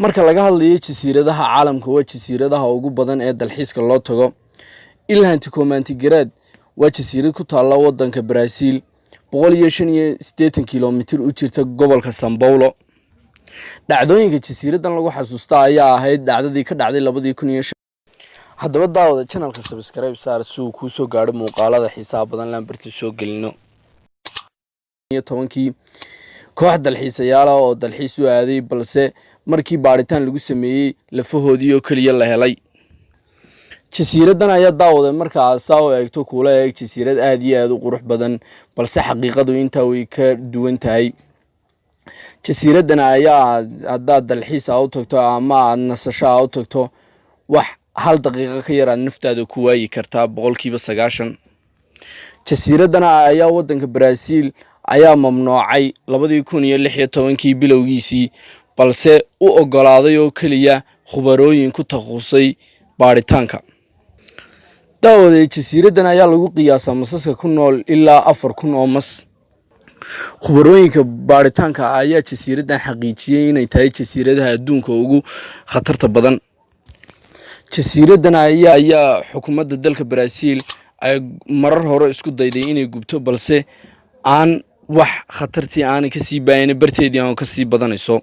marka laga hadlayo jasiiradaha caalamka waa jasiiradaha ugu badan ee dalxiiska loo tago. Ilhaan Komantigareed waa jasiirad ku taalla wadanka Brazil 185 kiiloomitir u jirta gobolka São Paulo. dhacdooyinka jasiiradan lagu xasuusta ayaa ahayd dhacdadii ka dhacday 2005. haddaba daawada channelka subscribe saar si uu ku soo gaaro muuqaalada xiisaha badan lambarta soo gelino. 10kii koox dalxiisayaal oo dalxiis u aaday balse markii baaritaan lagu sameeyay lafahoodii oo kaliya la helay. jasiiradan ayaa daawada markaas oo eegto kula eeg jasiirad aad iyo aad u qurux badan balse xaqiiqadu inta way ka duwan tahay. jasiiradan ayaa hadda dalxiis u tagto ama nasasho u tagto wax hal daqiiqo ka yar naftaada ku waayi kartaa 90%. jasiiradan ayaa wadanka Brazil ayaa mamnuucay 2016 bilowgiisii balse u ogolaaday oo kaliya khubarooyin ku takhasusay baaritaanka. daawada jasiiradan ayaa lagu qiyaasaa Masaska ku nool ilaa 4000 oo mas. khubarooyinka baaritaanka ayaa jasiiradan xaqiijiyay inay tahay jasiiradaha adduunka ugu khatarta badan. jasiiradan ayaa xukuumadda dalka Brazil ay marar hore isku dayday inay gubto balse aan wax khatartii aan ka sii baayeen barteedii aan ka sii badanayso.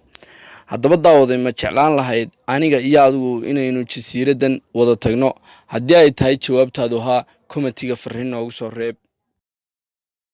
haddaba daawada ma jeclaan lahayd aniga iyo adigu inaynu jasiiradan wada tagno? haddii ay tahay jawaabtaadu ha commentiga fariin noogu soo reeb.